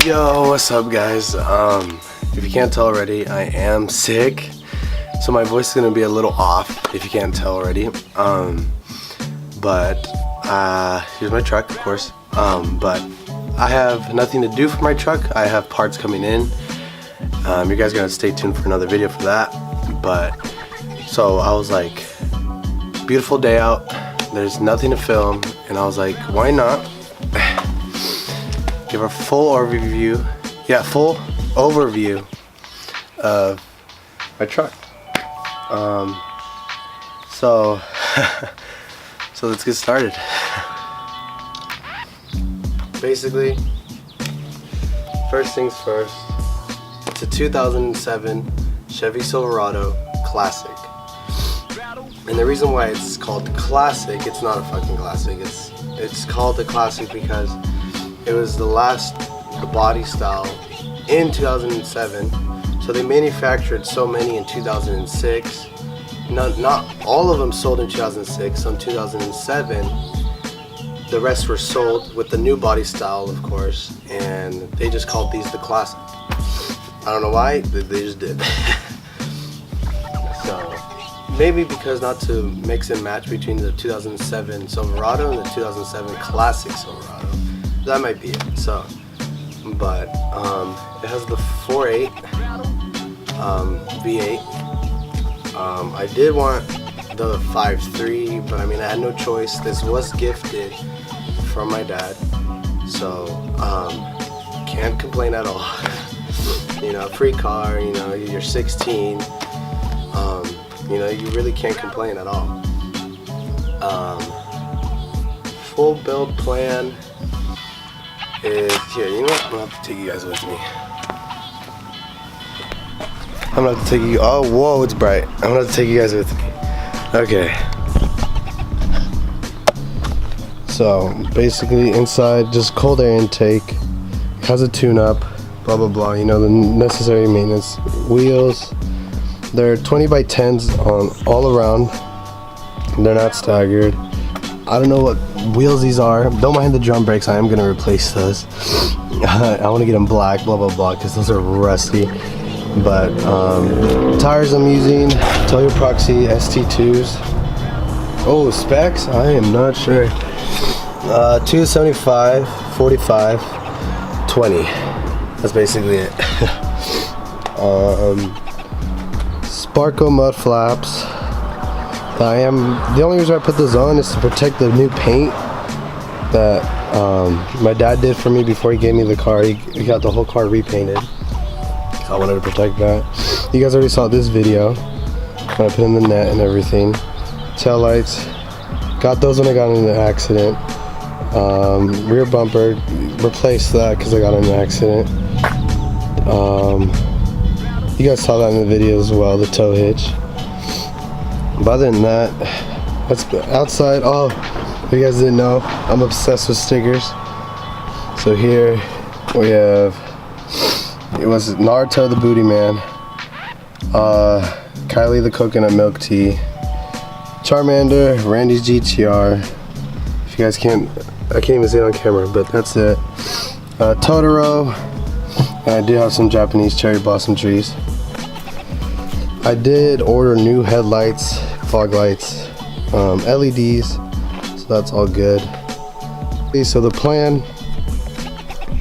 Yo, what's up guys? If you can't tell already, I am sick, so my voice is gonna be a little off if you can't tell already. But here's my truck, of course. But I have nothing to do for my truck. I have parts coming in. You guys gotta stay tuned for another video for that. But so I was like, beautiful day out, there's nothing to film, and I was like, why not give a full overview of my truck. So let's get started. Basically, first things first, it's a 2007 Chevy Silverado Classic. And the reason why it's called Classic, it's not a fucking classic, it's called the Classic because it was the body style in 2007. So they manufactured so many in 2006. Not all of them sold in 2006. Some 2007. The rest were sold with the new body style, of course, and they just called these the Classic. I don't know why, they just did. So maybe because not to mix and match between the 2007 Silverado and the 2007 Classic Silverado. That might be it. So, but it has the 4.8 V8. I did want the 5.3, but I mean I had no choice. This was gifted from my dad, so can't complain at all. You know, free car. You know, you're 16. You know, you really can't complain at all. Full build plan is here. You know what? I'm gonna have to take you guys with me. I'm gonna have to take you. Oh, whoa, it's bright. I'm gonna have to take you guys with me. Okay. So basically, inside, just cold air intake. Has a tune-up. Blah blah blah. You know, the necessary maintenance. Wheels. They're 20x10s on all around. They're not staggered. I don't know what wheels these are. Don't mind the drum brakes. I am gonna replace those. I want to get them black. Blah blah blah. Because those are rusty. But tires I'm using Toyo Proxy ST2s. Oh, specs? I am not sure. 275, 45, 20. That's basically it. Sparko mud flaps. The only reason I put those on is to protect the new paint that my dad did for me before he gave me the car. He got the whole car repainted. I wanted to protect that. You guys already saw this video when I put in the net and everything. Tail lights, got those when I got in an accident. Rear bumper, replaced that because I got in an accident. You guys saw that in the video as well, the tow hitch. But other than that, that's outside. Oh, if you guys didn't know, I'm obsessed with stickers. So here we have. It was Naruto the Booty Man, Kylie the Coconut Milk Tea, Charmander, Randy's GTR. If you guys can't, I can't even see it on camera, but that's it. Totoro, and I do have some Japanese cherry blossom trees. I did order new headlights, fog lights, LEDs, so that's all good. Okay, so the plan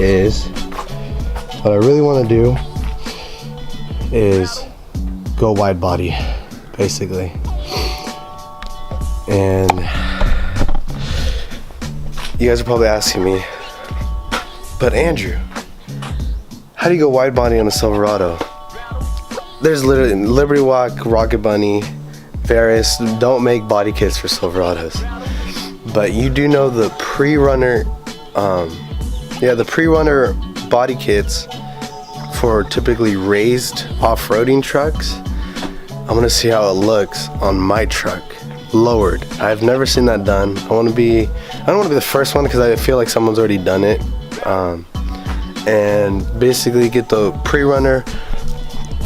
is, what I really want to do is go wide body, basically. And you guys are probably asking me, but Andrew, how do you go wide body on a Silverado? There's literally Liberty Walk, Rocket Bunny, various don't make body kits for Silverados. But you do know the pre-runner, the pre-runner body kits for typically raised off-roading trucks. I'm gonna see how it looks on my truck, lowered. I've never seen that done. I don't want to be the first one because I feel like someone's already done it. And basically get the pre-runner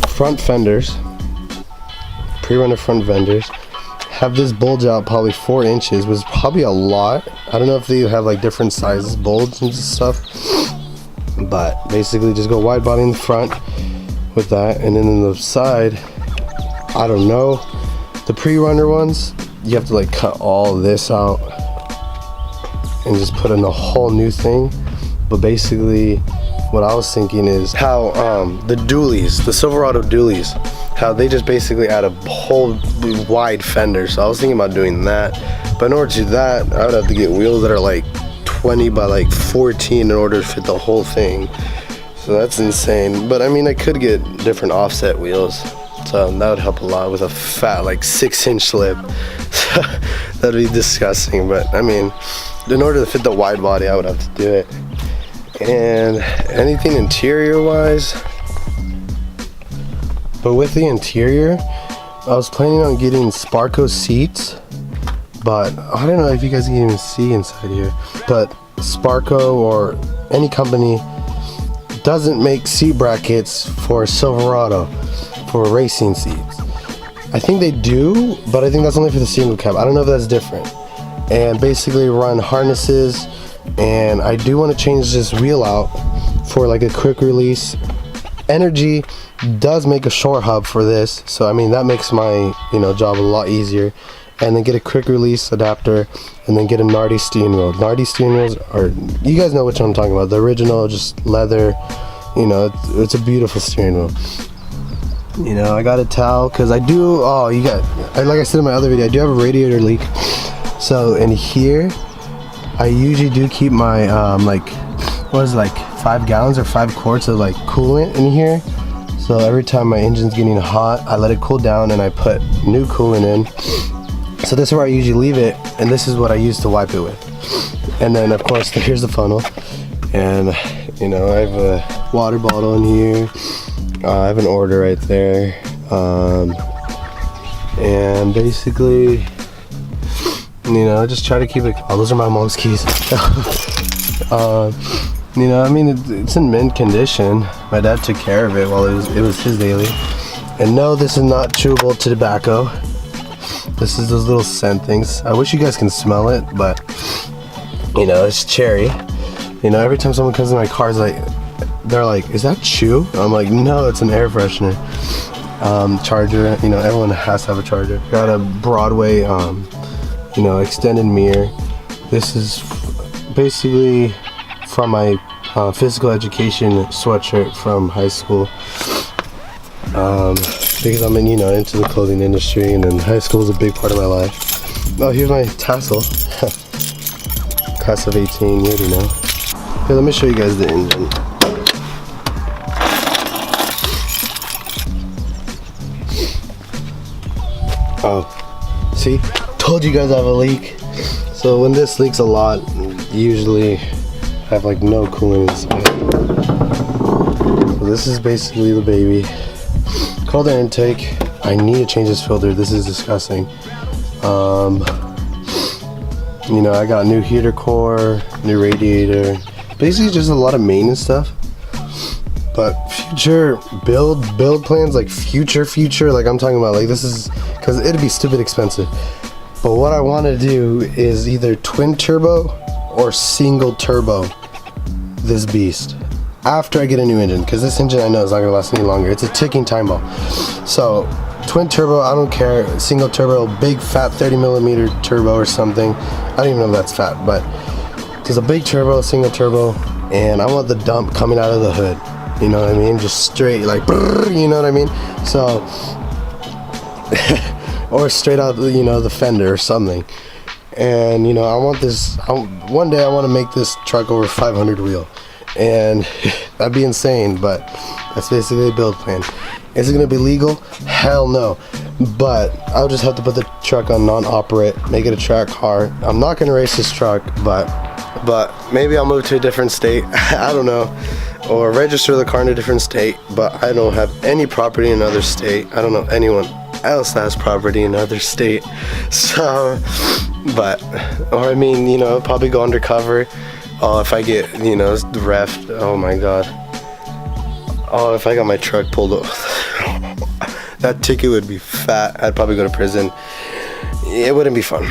front fenders, have this bulge out probably 4 inches, was probably a lot. I don't know if they have like different sizes bulges and stuff, But basically just go wide body in the front with that, and then in the side, I don't know, the pre-runner ones, you have to like cut all this out and just put in a whole new thing. But basically what I was thinking is how the dualies, the Silverado dualies, how they just basically add a whole wide fender. So I was thinking about doing that, but in order to do that, I would have to get wheels that are like 20 by like 14 in order to fit the whole thing. So that's insane. But I mean, I could get different offset wheels, so that would help a lot with a fat like 6-inch lip. That'd be disgusting. But I mean, in order to fit the wide body, I would have to do it. And anything interior wise, but with the interior, I was planning on getting Sparco seats, but I don't know if you guys can even see inside here, but Sparco or any company doesn't make seat brackets for Silverado for racing seats. I think they do, but I think that's only for the single cab. I don't know if that's different. And basically run harnesses, and I do want to change this wheel out for like a quick release. Energy does make a short hub for this, so I mean that makes my job a lot easier. And then get a quick release adapter, and then get a Nardi steering wheel. Nardi steering wheels are, you guys know which one I'm talking about, the original, just leather. It's a beautiful steering wheel. I got a towel because I do, like I said in my other video, I do have a radiator leak. So in here I usually do keep my 5 gallons or 5 quarts of like coolant in here. So every time my engine's getting hot, I let it cool down and I put new coolant in. So this is where I usually leave it, and this is what I use to wipe it with. And then of course here's the funnel, and I have a water bottle in here. I have an order right there, and basically just try to keep it. Oh, those are my mom's keys. I mean, it's in mint condition. My dad took care of it while it was his daily. And no, this is not chewable tobacco. This is those little scent things. I wish you guys can smell it, but it's cherry. Every time someone comes in my car, they're like, "Is that chew?" I'm like, "No, it's an air freshener." Charger. Everyone has to have a charger. Got a Broadway, extended mirror. This is basically from my physical education sweatshirt from high school. Because I'm into the clothing industry, and then high school is a big part of my life. Oh, here's my tassel. Class of 18, you already know. Here, let me show you guys the engine. Oh, see? Told you guys I have a leak. So when this leaks a lot, usually I have like no coolant inside. So this is basically the baby. Cold air intake. I need to change this filter. This is disgusting. I got new heater core, new radiator. Basically just a lot of maintenance stuff. But future build plans, like future, like I'm talking about, like this is, because it'd be stupid expensive. But what I want to do is either twin turbo or single turbo this beast after I get a new engine, because this engine I know is not gonna last any longer. It's a ticking time bomb. So twin turbo, I don't care. Single turbo, big fat 30mm turbo or something. I don't even know if that's fat, but there's a big turbo, single turbo, and I want the dump coming out of the hood. You know what I mean? Just straight, like, you know what I mean? So, or straight out, the fender or something. And, I want this, one day I want to make this truck over 500 wheel. And that'd be insane, but that's basically a build plan. Is it going to be legal? Hell no. But I'll just have to put the truck on non-operate, make it a track car. I'm not going to race this truck, but maybe I'll move to a different state. I don't know. Or register the car in a different state, but I don't have any property in another state. I don't know anyone else that has property in another state. So, probably go undercover. Oh, if I get, the ref, oh my god. Oh, if I got my truck pulled over, that ticket would be fat. I'd probably go to prison. It wouldn't be fun.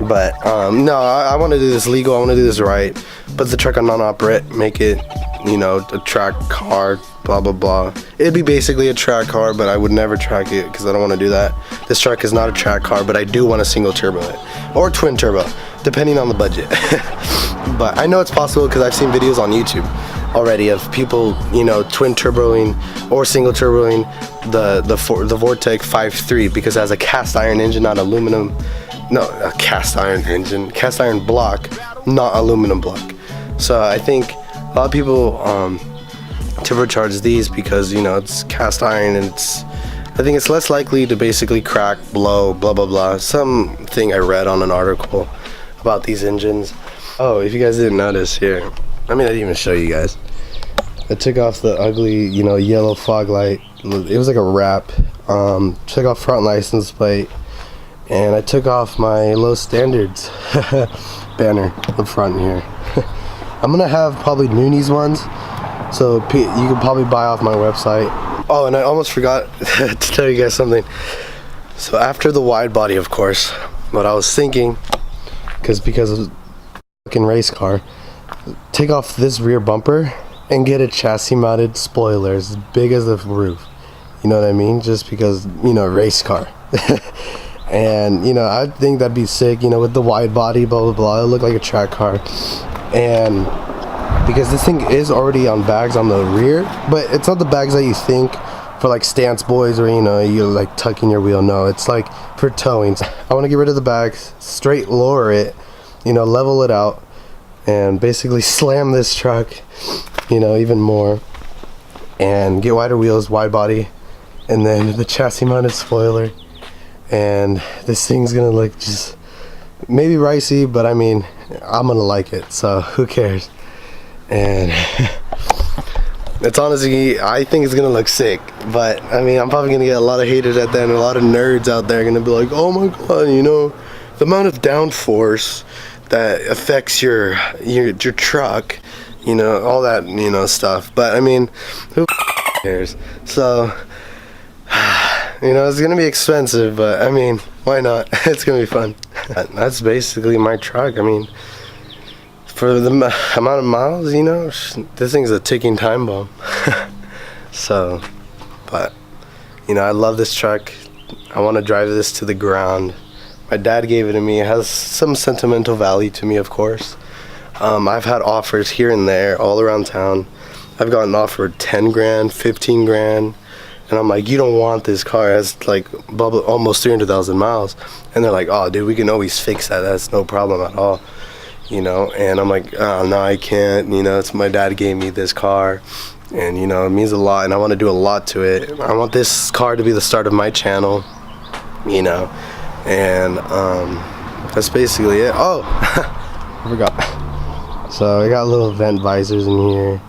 But, no, I want to do this legal. I want to do this right. put the truck on non-operate, make it, you know, a track car, blah blah blah. It'd be basically a track car, but I would never track it because I don't want to do that. This truck is not a track car, but I do want to single turbo it or twin turbo, depending on the budget. But I know it's possible because I've seen videos on YouTube already of people, you know, twin turboing or single turboing the Vortec 5.3 because it has a cast iron engine, not aluminum. No, a cast iron engine, cast iron block, not aluminum block. So I think a lot of people turbocharge these because, you know, it's cast iron and I think it's less likely to basically crack, blow, blah blah blah. Something I read on an article about these engines. Oh, if you guys didn't notice here, I mean, I didn't even show you guys. I took off the ugly, you know, yellow fog light. It was like a wrap. Took off front license plate, and I took off my low standards banner up front here. I'm gonna have probably Noonies ones, so you can probably buy off my website. Oh, and I almost forgot to tell you guys something. So after the wide body, of course, what I was thinking, because of fucking race car, take off this rear bumper and get a chassis mounted spoiler as big as the roof. You know what I mean? Just because, you know, race car. And, you know, I think that'd be sick, you know, with the wide body, blah blah blah. It'll look like a track car. And because this thing is already on bags on the rear, but it's not the bags that you think for like stance boys or, you know, you like tucking your wheel. No, it's like for towing. I want to get rid of the bags, straight lower it, you know, level it out, and basically slam this truck, you know, even more, and get wider wheels, wide body, and then the chassis mounted spoiler, and this thing's gonna look just maybe ricey, but I mean, I'm gonna like it, so who cares? And it's honestly, I think it's gonna look sick, but I mean, I'm probably gonna get a lot of haters at that, and a lot of nerds out there are gonna be like, oh my god, you know, the amount of downforce that affects your truck, you know, all that, you know, stuff. But I mean, who cares? So, you know, it's gonna be expensive, but I mean, why not? It's gonna be fun. That's basically my truck. I mean, for the amount of miles, you know, this thing's a ticking time bomb. So, but, you know, I love this truck. I want to drive this to the ground. My dad gave it to me. It has some sentimental value to me, of course. I've had offers here and there all around town. I've gotten offered 10 grand, 15 grand, and I'm like, you don't want this car. It has like almost 300,000 miles. And they're like, oh dude, we can always fix that. That's no problem at all. You know, and I'm like, oh no, I can't. You know, it's my dad gave me this car, and you know, it means a lot, and I want to do a lot to it. I want this car to be the start of my channel, you know. And that's basically it. Oh, I forgot. So I got little vent visors in here,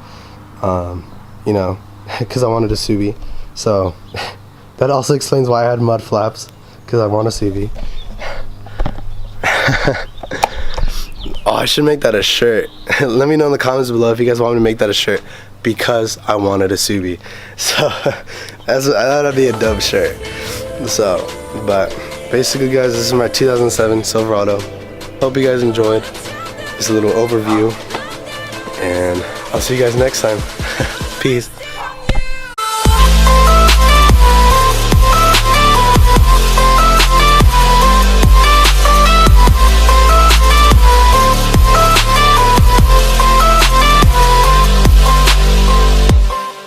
you know, because I wanted a Subi. So that also explains why I had mud flaps, because I want a Subi. Oh, I should make that a shirt. Let me know in the comments below if you guys want me to make that a shirt, because I wanted a Subi. So that'd be a dope shirt. So, but basically, guys, this is my 2007 Silverado. Hope you guys enjoyed this little overview, and I'll see you guys next time. Peace.